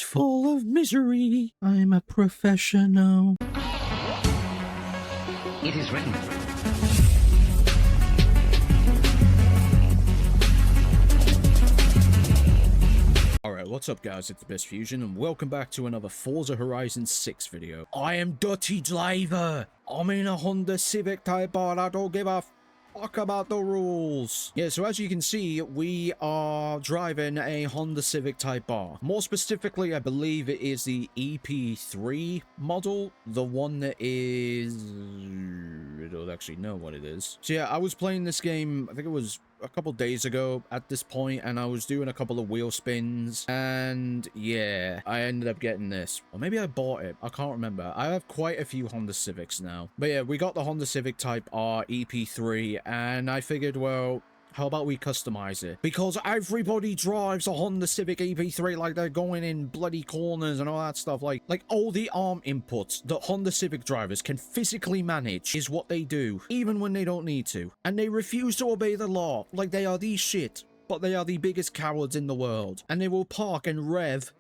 is full of misery. I'm a professional. It is written. Alright, what's up guys, it's Abyssfusion and welcome back to another Forza Horizon 6 video. I am Dutty Driver! I'm in a Honda Civic Type R, I don't give a fuck about the rules. Yeah, so as you can see, we are driving a Honda Civic Type R. More specifically, I believe it is the EP3 model, the one that is... I don't actually know what it is. So yeah, I was playing this game, I think it was a couple days ago at this point, and I was doing a couple of wheel spins, and yeah, I ended up getting this. Or maybe I bought it, I can't remember. I have quite a few Honda Civics now. But yeah, we got the Honda Civic Type R EP3, and I figured, well, how about we customize it? Because everybody drives a Honda Civic EP3 like they're going in bloody corners and all that stuff. Like all the ARM inputs that Honda Civic drivers can physically manage is what they do, even when they don't need to. And they refuse to obey the law like they are the shit. But they are the biggest cowards in the world. And they will park and rev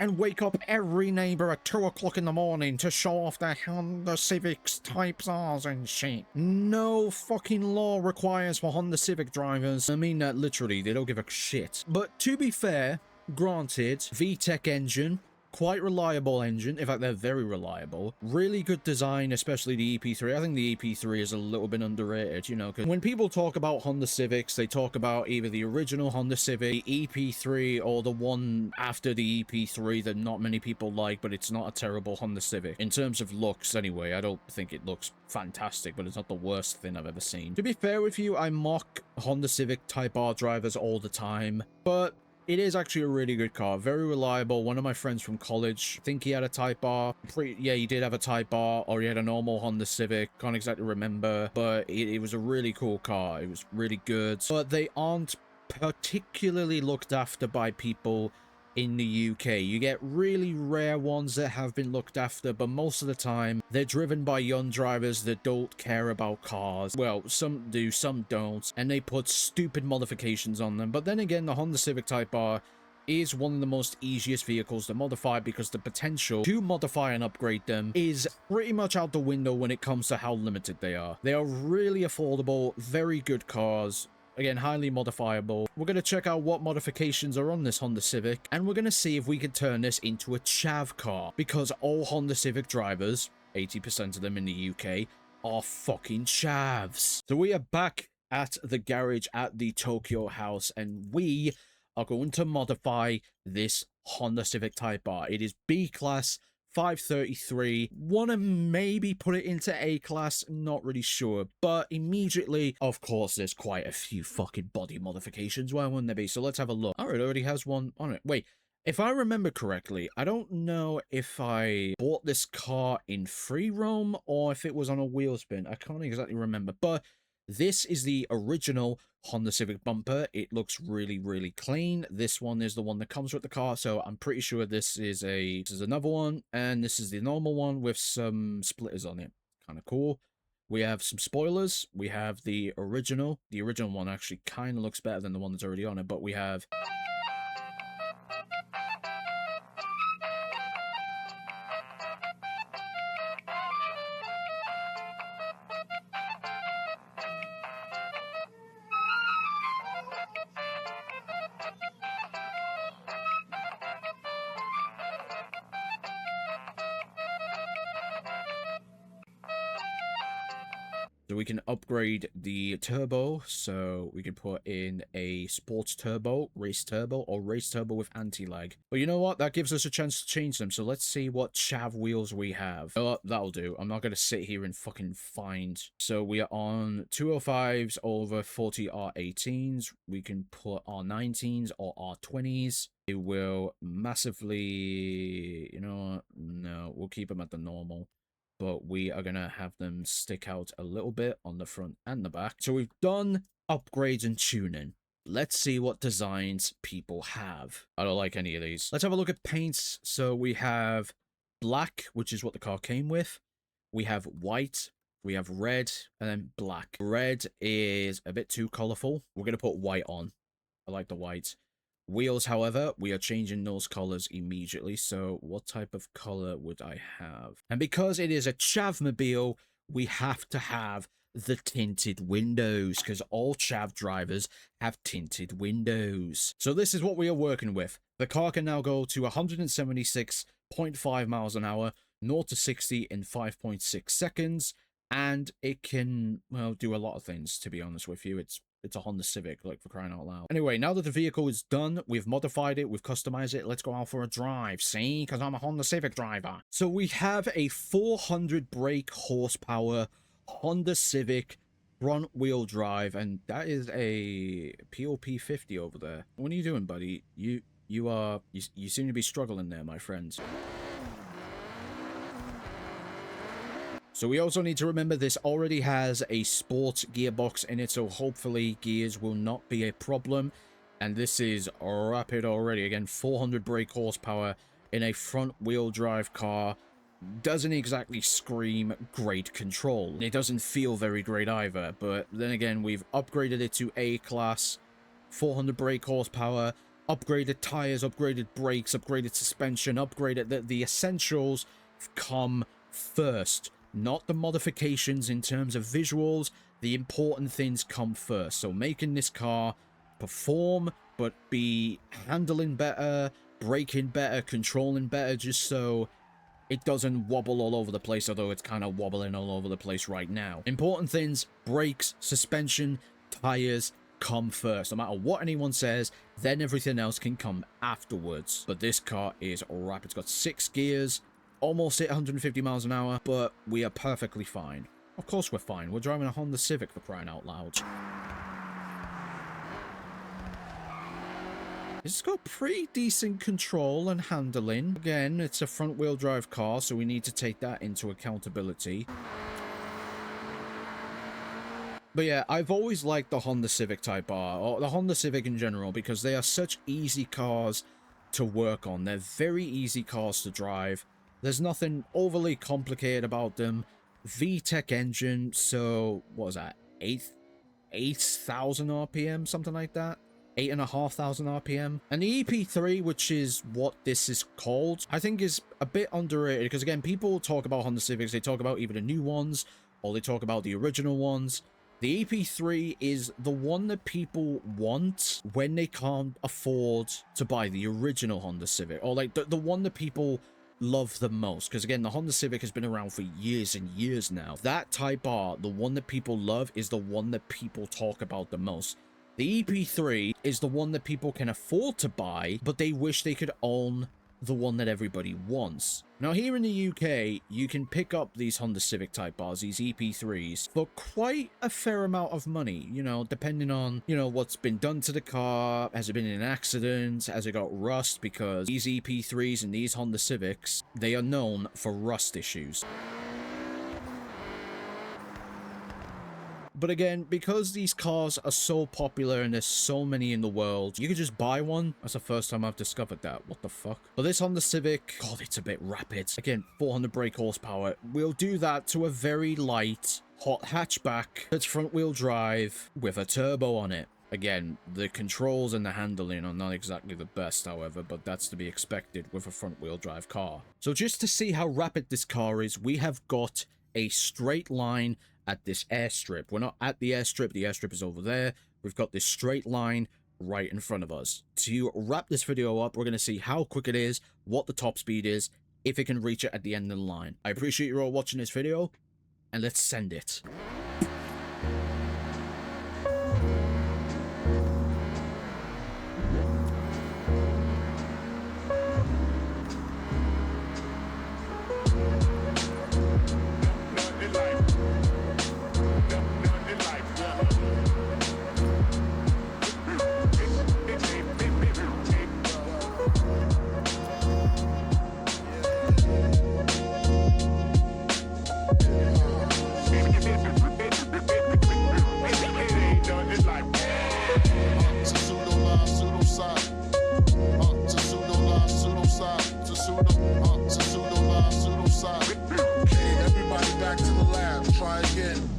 and wake up every neighbor at 2 o'clock in the morning to show off their Honda Civics Type R's and shit. No fucking law requires for Honda Civic drivers. I mean that literally, they don't give a shit. But to be fair, granted, VTEC engine, quite reliable engine. In fact, they're very reliable. Really good design, especially the EP3. I think the EP3 is a little bit underrated, you know, because when people talk about Honda Civics, they talk about either the original Honda Civic, the EP3, or the one after the EP3 that not many people like, but it's not a terrible Honda Civic. In terms of looks, anyway, I don't think it looks fantastic, but it's not the worst thing I've ever seen. To be fair with you, I mock Honda Civic Type R drivers all the time, but it is actually a really good car, very reliable. One of my friends from college, I think he had a Type R. Yeah, he did have a Type R, or he had a normal Honda Civic. Can't exactly remember, but it was a really cool car. It was really good. But they aren't particularly looked after by people in the UK. You get really rare ones that have been looked after, but most of the time they're driven by young drivers that don't care about cars. Well, some do, some don't, and they put stupid modifications on them. But then again, the Honda Civic Type R is one of the most easiest vehicles to modify, because the potential to modify and upgrade them is pretty much out the window when it comes to how limited they are. They are really affordable, very good cars. Again, highly modifiable. We're going to check out what modifications are on this Honda Civic, and we're going to see if we can turn this into a chav car, because all Honda Civic drivers, 80% of them in the UK, are fucking chavs. So we are back at the garage at the Tokyo house, and we are going to modify this Honda Civic Type R. It is B-Class 533. Want to maybe put it into A-Class, not really sure, but immediately, of course, there's quite a few fucking body modifications. Why wouldn't there be? So let's have a look. Oh, it already has one on it. Wait, if I remember correctly, I don't know if I bought this car in free roam or if it was on a wheel spin. I can't exactly remember, but this is the original Honda Civic bumper. It looks really, really clean. This one is the one that comes with the car, so I'm pretty sure this is another one, and this is the normal one with some splitters on it. Kind of cool. We have some spoilers. We have the original. The original one actually kind of looks better than the one that's already on it, but we have... So we can upgrade the turbo, so we can put in a sports turbo, race turbo, or race turbo with anti-lag. But you know what? That gives us a chance to change them, so let's see what chav wheels we have. Oh, that'll do. I'm not going to sit here and fucking find. So we are on 205s over 40 R18s. We can put R19s or R20s. It will massively... You know what? No, we'll keep them at the normal. But we are going to have them stick out a little bit on the front and the back. So we've done upgrades and tuning. Let's see what designs people have. I don't like any of these. Let's have a look at paints. So we have black, which is what the car came with. We have white. We have red and then black. Red is a bit too colorful. We're going to put white on. I like the white. Wheels, however, we are changing those colors immediately. So what type of color would I have? And because it is a Chavmobile, we have to have the tinted windows, because all Chav drivers have tinted windows. So this is what we are working with. The car can now go to 176.5 miles an hour, 0 to 60 in 5.6 seconds, and it can, well, do a lot of things, to be honest with you. It's a Honda Civic, like, for crying out loud. Anyway, now that the vehicle is done, we've modified it, we've customized it, let's go out for a drive, see? Because I'm a Honda Civic driver. So we have a 400 brake horsepower Honda Civic front wheel drive, and that is a POP 50 over there. What are you doing, buddy? You seem to be struggling there, my friends. So we also need to remember this already has a sports gearbox in it, so hopefully gears will not be a problem. And this is rapid already. Again, 400 brake horsepower in a front wheel drive car. Doesn't exactly scream great control. It doesn't feel very great either, but then again, we've upgraded it to A-class, 400 brake horsepower, upgraded tires, upgraded brakes, upgraded suspension, upgraded the essentials come first. Not the modifications in terms of visuals. The important things come first. So making this car perform, but be handling better, braking better, controlling better, just so it doesn't wobble all over the place, although it's kind of wobbling all over the place right now. Important things, brakes, suspension, tires come first. No matter what anyone says, then everything else can come afterwards. But this car is rapid. It's got 6 gears, almost hit 150 miles an hour, but we are perfectly fine. Of course we're fine. We're driving a Honda Civic, for crying out loud. It's got pretty decent control and handling. Again, it's a front-wheel drive car, so we need to take that into accountability. But yeah, I've always liked the Honda Civic Type R, or the Honda Civic in general, because they are such easy cars to work on. They're very easy cars to drive. There's nothing overly complicated about them. VTEC engine, so what was that? 8,000 RPM, something like that. 8,500 RPM. And the EP3, which is what this is called, I think is a bit underrated, because again, people talk about Honda Civics, they talk about either the new ones or they talk about the original ones. The EP3 is the one that people want when they can't afford to buy the original Honda Civic, or like the one that people love the most, because again, the Honda Civic has been around for years and years now. That Type R, the one that people love, is the one that people talk about the most. The EP3 is the one that people can afford to buy, but they wish they could own the one that everybody wants. Now, here in the UK, you can pick up these Honda Civic Type Rs, these EP3s, for quite a fair amount of money, you know, depending on, you know, what's been done to the car. Has it been in an accident? Has it got rust? Because these EP3s and these Honda Civics, they are known for rust issues. But again, because these cars are so popular and there's so many in the world, you could just buy one. That's the first time I've discovered that. What the fuck? But this Honda Civic, God, it's a bit rapid. Again, 400 brake horsepower. We'll do that to a very light, hot hatchback that's front-wheel drive with a turbo on it. Again, the controls and the handling are not exactly the best, however, but that's to be expected with a front-wheel drive car. So just to see how rapid this car is, we have got a straight line at this airstrip. We're not at the airstrip is over there. We've got this straight line right in front of us. To wrap this video up, we're going to see how quick it is, what the top speed is, if it can reach it at the end of the line. I appreciate you all watching this video, and let's send it. Everybody back to the lab, try again.